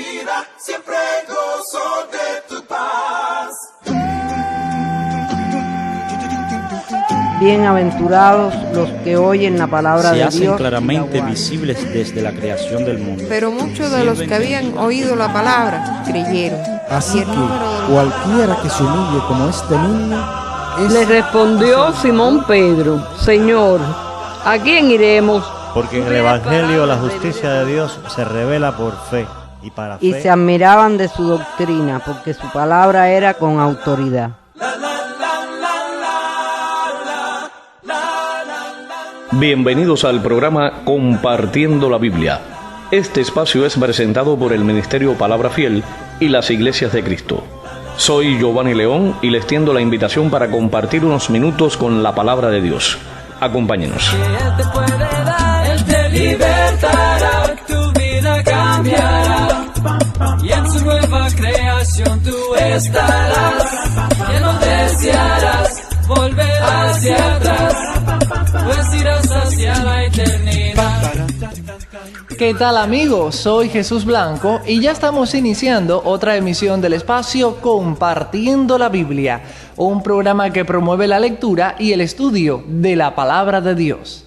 vida, siempre gozo de tu paz. Bienaventurados los que oyen la palabra de Dios. Se hacen claramente visibles desde la creación del mundo. Pero muchos de los que habían oído la palabra creyeron. Así que cualquiera que se humille como este niño Le respondió Simón Pedro: Señor, ¿a quién iremos? Porque en el Evangelio la justicia de Dios se revela por fe y para fe. Y se admiraban de su doctrina, porque su palabra era con autoridad. Bienvenidos al programa Compartiendo la Biblia. Este espacio es presentado por el Ministerio Palabra Fiel y las Iglesias de Cristo. Soy Giovanni León y les tiendo la invitación para compartir unos minutos con la palabra de Dios. Acompáñenos. Él te puede dar, Él te libertará, tu vida cambiará. Y en su nueva creación tú estarás. Ya no desearás volver hacia atrás, pues irás hacia la eternidad. ¿Qué tal, amigos? Soy Jesús Blanco y ya estamos iniciando otra emisión del espacio Compartiendo la Biblia, un programa que promueve la lectura y el estudio de la palabra de Dios.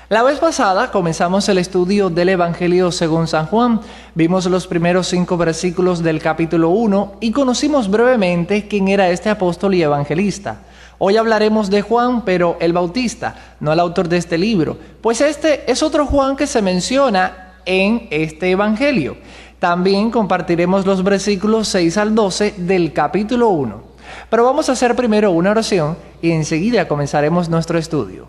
La vez pasada comenzamos el estudio del Evangelio según San Juan, vimos los primeros 5 versículos del capítulo 1 y conocimos brevemente quién era este apóstol y evangelista. Hoy hablaremos de Juan, pero el Bautista, no el autor de este libro, pues este es otro Juan que se menciona en este Evangelio. También compartiremos los versículos 6 al 12 del capítulo 1. Pero vamos a hacer primero una oración y enseguida comenzaremos nuestro estudio.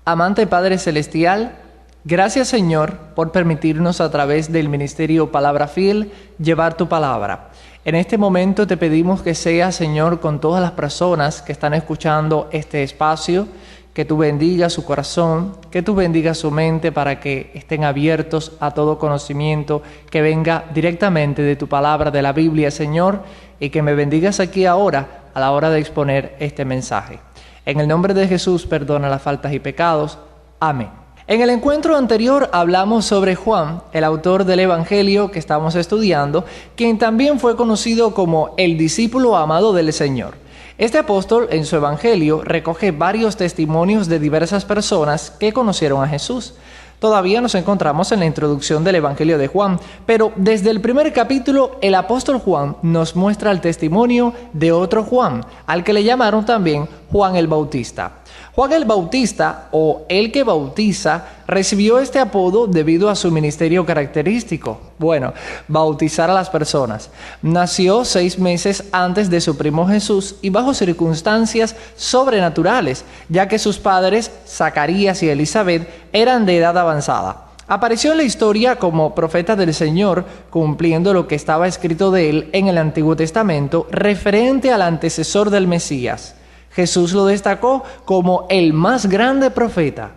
Amante Padre Celestial, gracias Señor por permitirnos a través del Ministerio Palabra Fiel llevar tu palabra. En este momento te pedimos que seas, Señor, con todas las personas que están escuchando este espacio, que tú bendigas su corazón, que tú bendigas su mente para que estén abiertos a todo conocimiento que venga directamente de tu palabra, de la Biblia, Señor, y que me bendigas aquí ahora a la hora de exponer este mensaje. En el nombre de Jesús, perdona las faltas y pecados. Amén. En el encuentro anterior hablamos sobre Juan, el autor del Evangelio que estamos estudiando, quien también fue conocido como el discípulo amado del Señor. Este apóstol en su Evangelio recoge varios testimonios de diversas personas que conocieron a Jesús. Todavía nos encontramos en la introducción del Evangelio de Juan, pero desde el primer capítulo el apóstol Juan nos muestra el testimonio de otro Juan, al que le llamaron también Juan el Bautista. Juan el Bautista, o el que bautiza, recibió este apodo debido a su ministerio característico. Bueno, bautizar a las personas. Nació 6 meses antes de su primo Jesús y bajo circunstancias sobrenaturales, ya que sus padres, Zacarías y Elizabeth, eran de edad avanzada. Apareció en la historia como profeta del Señor, cumpliendo lo que estaba escrito de él en el Antiguo Testamento, referente al antecesor del Mesías. Jesús lo destacó como el más grande profeta.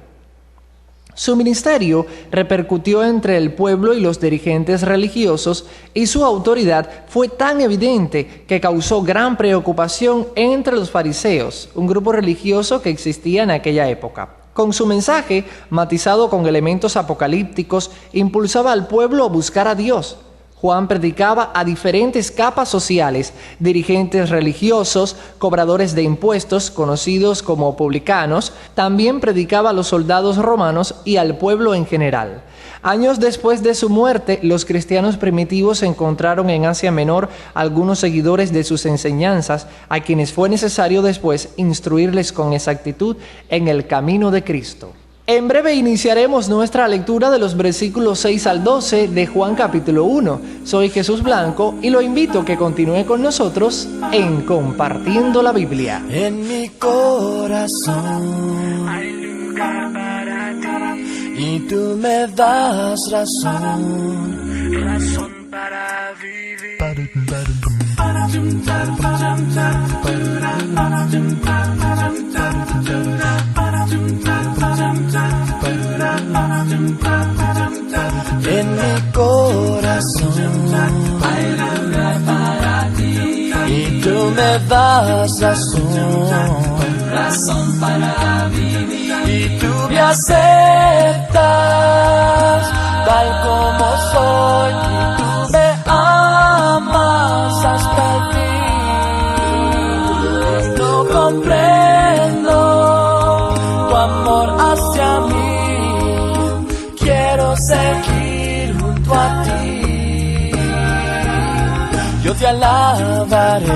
Su ministerio repercutió entre el pueblo y los dirigentes religiosos y su autoridad fue tan evidente que causó gran preocupación entre los fariseos, un grupo religioso que existía en aquella época. Con su mensaje, matizado con elementos apocalípticos, impulsaba al pueblo a buscar a Dios. Juan predicaba a diferentes capas sociales, dirigentes religiosos, cobradores de impuestos, conocidos como publicanos, también predicaba a los soldados romanos y al pueblo en general. Años después de su muerte, los cristianos primitivos encontraron en Asia Menor algunos seguidores de sus enseñanzas, a quienes fue necesario después instruirles con exactitud en el camino de Cristo. En breve iniciaremos nuestra lectura de los versículos 6 al 12 de Juan capítulo 1. Soy Jesús Blanco y lo invito a que continúe con nosotros en Compartiendo la Biblia. En mi corazón hay lugar para ti y tú me das razón para vivir. En mi corazón hay lugar para ti y tú me das razón para vivir. Y tú me aceptas tal como soy y tú me amas yo te alabaré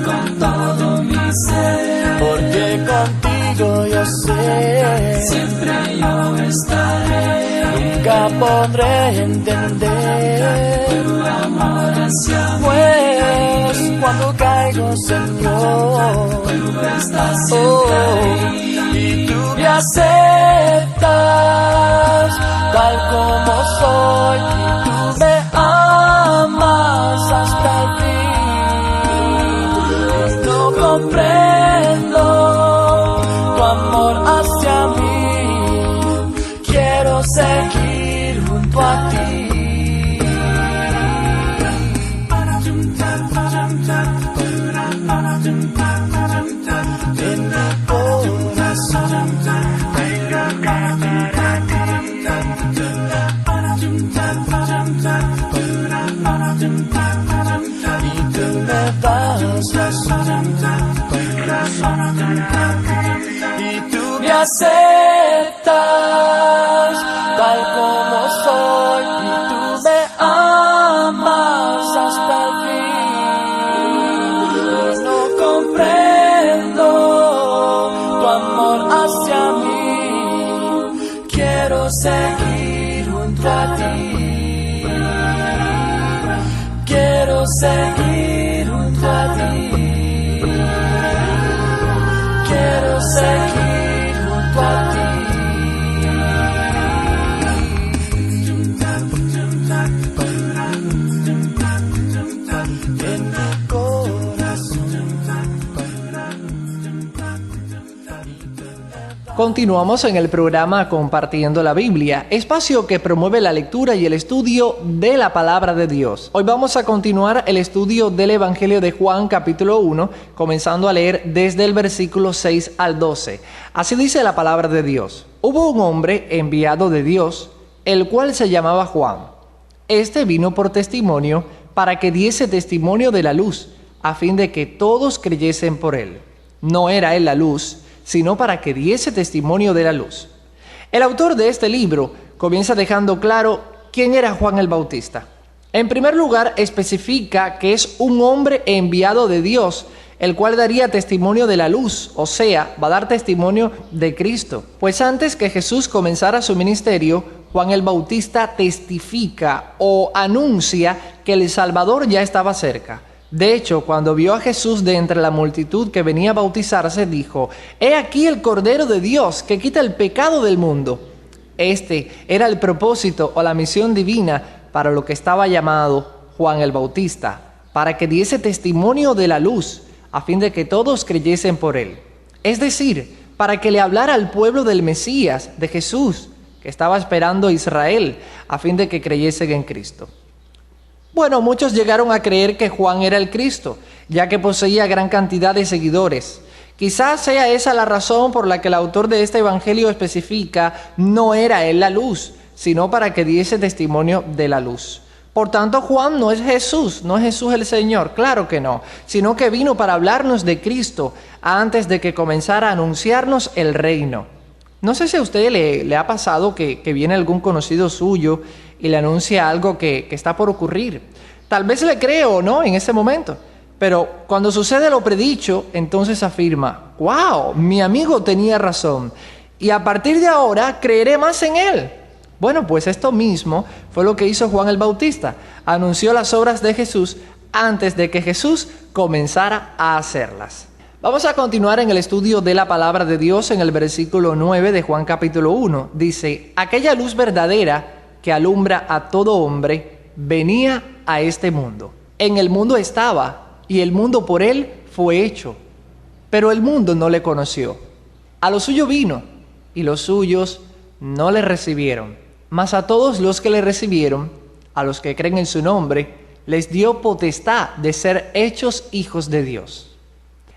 con todo mi ser, porque contigo yo sé, siempre yo estaré. Nunca podré entender tu amor hacia mí, pues cuando caigo, Señor, tú estás siempre ahí, y tú me aceptas tal como soy, y tú me amas hasta el fin. No comprendo tu amor hacia mí, quiero seguir junto a ti. En mi corazón y tú me das razón, y tú me aceptas tal como soy, y tú me amas hasta el fin. No comprendo tu amor hacia mí, quiero seguir junto a ti, quiero seguir junto a ti, quiero seguir junto a ti. En mi corazón. Continuamos en el programa Compartiendo la Biblia, espacio que promueve la lectura y el estudio de la palabra de Dios. Hoy vamos a continuar el estudio del Evangelio de Juan, capítulo 1, comenzando a leer desde el versículo 6 al 12. Así dice la palabra de Dios. Hubo un hombre enviado de Dios, el cual se llamaba Juan. Este vino por testimonio, para que diese testimonio de la luz, a fin de que todos creyesen por él. No era él la luz, sino para que diese testimonio de la luz. El autor de este libro comienza dejando claro quién era Juan el Bautista. En primer lugar, especifica que es un hombre enviado de Dios, el cual daría testimonio de la luz, o sea, va a dar testimonio de Cristo. Pues antes que Jesús comenzara su ministerio, Juan el Bautista testifica o anuncia que el Salvador ya estaba cerca. De hecho, cuando vio a Jesús de entre la multitud que venía a bautizarse, dijo: «He aquí el Cordero de Dios que quita el pecado del mundo». Este era el propósito o la misión divina para lo que estaba llamado Juan el Bautista, para que diese testimonio de la luz, a fin de que todos creyesen por él. Es decir, para que le hablara al pueblo del Mesías, de Jesús, que estaba esperando Israel, a fin de que creyesen en Cristo. Bueno, muchos llegaron a creer que Juan era el Cristo, ya que poseía gran cantidad de seguidores. Quizás sea esa la razón por la que el autor de este evangelio especifica: no era él la luz, sino para que diese testimonio de la luz. Por tanto, Juan no es Jesús, no es Jesús el Señor, claro que no, sino que vino para hablarnos de Cristo antes de que comenzara a anunciarnos el reino. No sé si a usted le ha pasado que viene algún conocido suyo y le anuncia algo que está por ocurrir. Tal vez le cree o no en ese momento, pero cuando sucede lo predicho, entonces afirma: «¡Wow! Mi amigo tenía razón, y a partir de ahora creeré más en él». Bueno, pues esto mismo fue lo que hizo Juan el Bautista. Anunció las obras de Jesús antes de que Jesús comenzara a hacerlas. Vamos a continuar en el estudio de la palabra de Dios en el versículo 9 de Juan capítulo 1. Dice: «Aquella luz verdadera que alumbra a todo hombre venía a este mundo. En el mundo estaba, y el mundo por él fue hecho, pero el mundo no le conoció. A lo suyo vino, y los suyos no le recibieron. Mas a todos los que le recibieron, a los que creen en su nombre, les dio potestad de ser hechos hijos de Dios».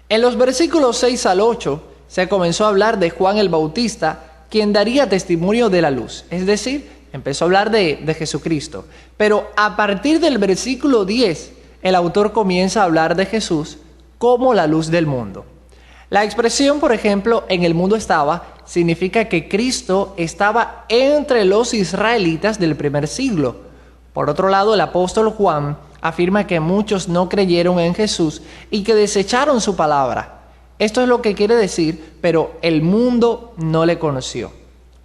En los versículos 6 al 8 se comenzó a hablar de Juan el Bautista, quien daría testimonio de la luz. Es decir, empezó a hablar de Jesucristo. Pero a partir del versículo 10, el autor comienza a hablar de Jesús como la luz del mundo. La expresión, por ejemplo, en el mundo estaba, significa que Cristo estaba entre los israelitas del primer siglo. Por otro lado, el apóstol Juan Afirma que muchos no creyeron en Jesús y que desecharon su palabra. Esto es lo que quiere decir, pero el mundo no le conoció.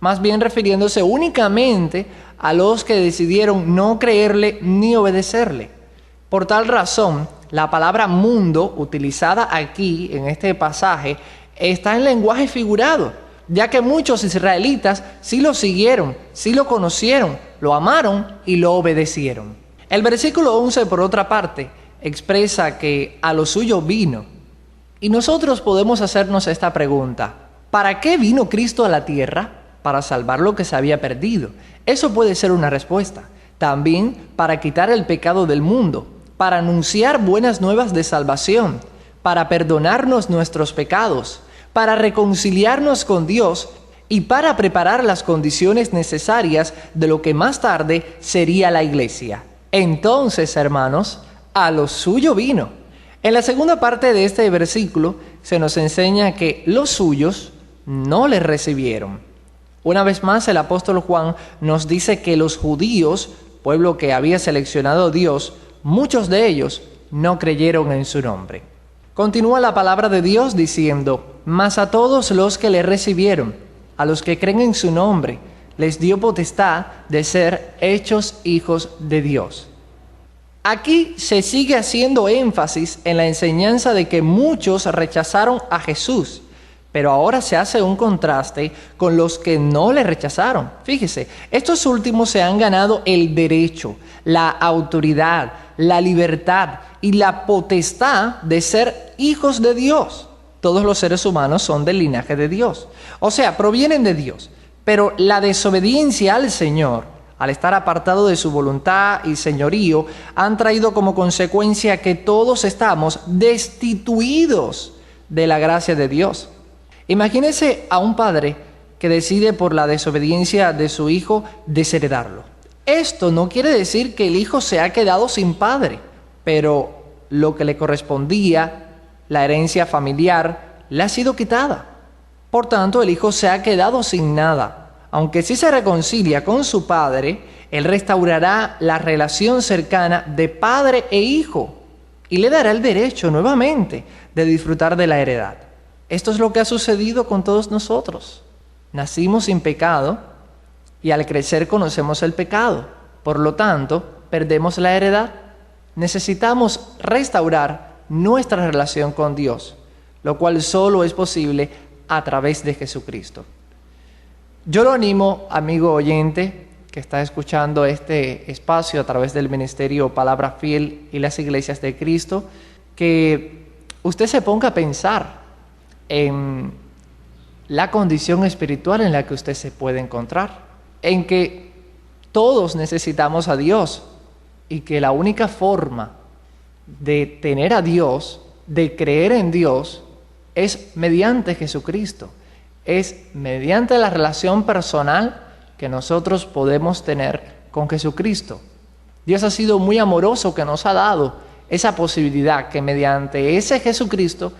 Más bien refiriéndose únicamente a los que decidieron no creerle ni obedecerle. Por tal razón, la palabra mundo, utilizada aquí en este pasaje, está en lenguaje figurado, ya que muchos israelitas sí lo siguieron, sí lo conocieron, lo amaron y lo obedecieron. El versículo 11, por otra parte, expresa que a lo suyo vino. Y nosotros podemos hacernos esta pregunta: ¿para qué vino Cristo a la tierra? Para salvar lo que se había perdido. Eso puede ser una respuesta. También para quitar el pecado del mundo, para anunciar buenas nuevas de salvación, para perdonarnos nuestros pecados, para reconciliarnos con Dios y para preparar las condiciones necesarias de lo que más tarde sería la iglesia. Entonces, hermanos, a lo suyo vino. En la segunda parte de este versículo se nos enseña que los suyos no le recibieron. Una vez más, el apóstol Juan nos dice que los judíos, pueblo que había seleccionado Dios, muchos de ellos no creyeron en su nombre. Continúa la palabra de Dios diciendo: mas a todos los que le recibieron, a los que creen en su nombre, les dio potestad de ser hechos hijos de Dios. Aquí se sigue haciendo énfasis en la enseñanza de que muchos rechazaron a Jesús, pero ahora se hace un contraste con los que no le rechazaron. Fíjese, estos últimos se han ganado el derecho, la autoridad, la libertad y la potestad de ser hijos de Dios. Todos los seres humanos son del linaje de Dios, o sea, provienen de Dios. Pero la desobediencia al Señor, al estar apartado de su voluntad y señorío, han traído como consecuencia que todos estamos destituidos de la gracia de Dios. Imagínese a un padre que decide por la desobediencia de su hijo desheredarlo. Esto no quiere decir que el hijo se ha quedado sin padre, pero lo que le correspondía, la herencia familiar, le ha sido quitada. Por tanto, el hijo se ha quedado sin nada. Aunque sí se reconcilia con su padre, él restaurará la relación cercana de padre e hijo y le dará el derecho nuevamente de disfrutar de la heredad. Esto es lo que ha sucedido con todos nosotros. Nacimos sin pecado y al crecer conocemos el pecado. Por lo tanto, perdemos la heredad. Necesitamos restaurar nuestra relación con Dios, lo cual solo es posible a través de Jesucristo. Yo lo animo, amigo oyente, que está escuchando este espacio a través del Ministerio Palabra Fiel y las Iglesias de Cristo, que usted se ponga a pensar en la condición espiritual en la que usted se puede encontrar, en que todos necesitamos a Dios y que la única forma de tener a Dios, de creer en Dios, es mediante Jesucristo, es mediante la relación personal que nosotros podemos tener con Jesucristo. Dios ha sido muy amoroso, que nos ha dado esa posibilidad que mediante ese Jesucristo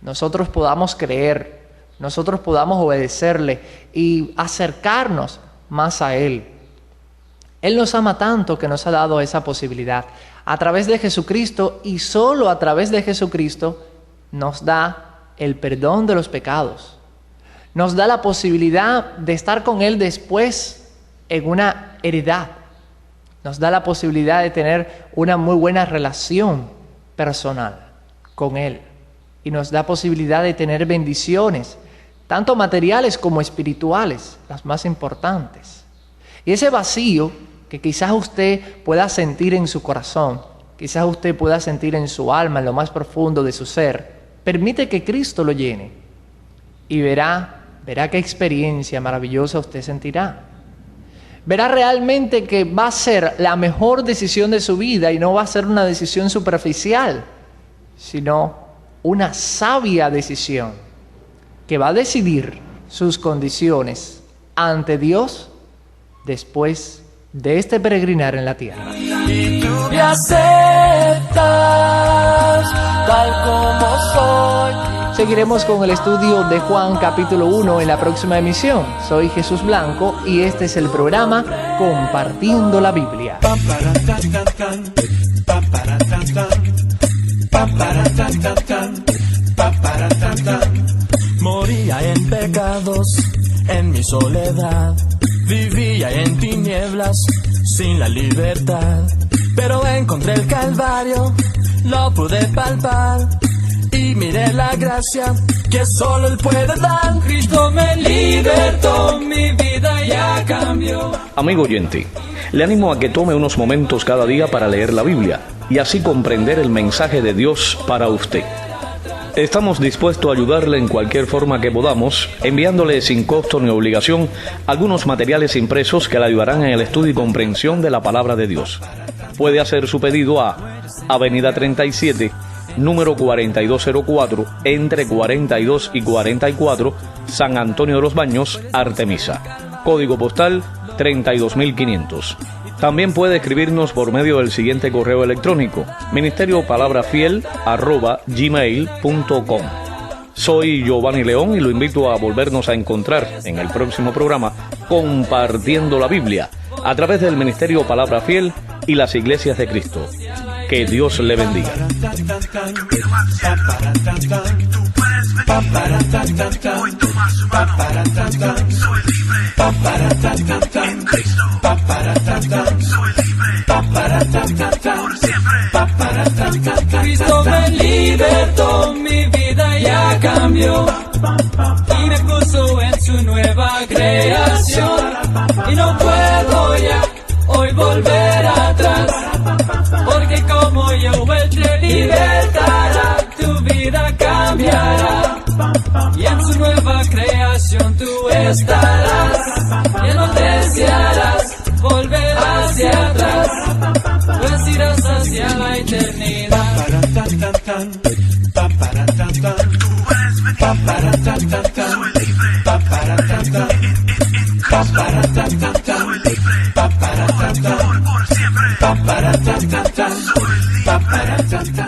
nosotros podamos creer, nosotros podamos obedecerle y acercarnos más a Él. Él nos ama tanto que nos ha dado esa posibilidad. A través de Jesucristo y solo a través de Jesucristo nos da el perdón de los pecados. Nos da la posibilidad de estar con Él después en una heredad. Nos da la posibilidad de tener una muy buena relación personal con Él. Y nos da posibilidad de tener bendiciones, tanto materiales como espirituales, las más importantes. Y ese vacío que quizás usted pueda sentir en su corazón, quizás usted pueda sentir en su alma, en lo más profundo de su ser, permite que Cristo lo llene. Y verá qué experiencia maravillosa usted sentirá. Verá realmente que va a ser la mejor decisión de su vida y no va a ser una decisión superficial, sino una sabia decisión que va a decidir sus condiciones ante Dios después de este peregrinar en la tierra. Y tú me aceptas tal como soy, Seguiremos con el estudio de Juan capítulo 1 en la próxima emisión. Soy Jesús Blanco y este es el programa Compartiendo la Biblia. Moría en pecados, en mi soledad, vivía en tinieblas, sin la libertad, pero encontré el Calvario, lo pude palpar, y miré la gracia que solo Él puede dar. Cristo me libertó, mi vida ya cambió. Amigo oyente, le animo a que tome unos momentos cada día para leer la Biblia y así comprender el mensaje de Dios para usted. Estamos dispuestos a ayudarle en cualquier forma que podamos, enviándole sin costo ni obligación algunos materiales impresos que le ayudarán en el estudio y comprensión de la palabra de Dios. Puede hacer su pedido a Avenida 37, número 4204, entre 42 y 44, San Antonio de los Baños, Artemisa. Código postal 32500. También puede escribirnos por medio del siguiente correo electrónico: ministeriopalabrafiel@gmail.com. Soy Giovanni León y lo invito a volvernos a encontrar en el próximo programa Compartiendo la Biblia a través del Ministerio Palabra Fiel y las Iglesias de Cristo. Que Dios le bendiga. Cristo me libertó, mi vida ya cambió y me puso en su nueva creación, y no puedo ya hoy volver atrás, porque como yo Él te libertará, tu vida cambiará, y en su nueva creación tú estarás, y no desearás volver hacia atrás, pues irás hacia la eternidad. Soy libre.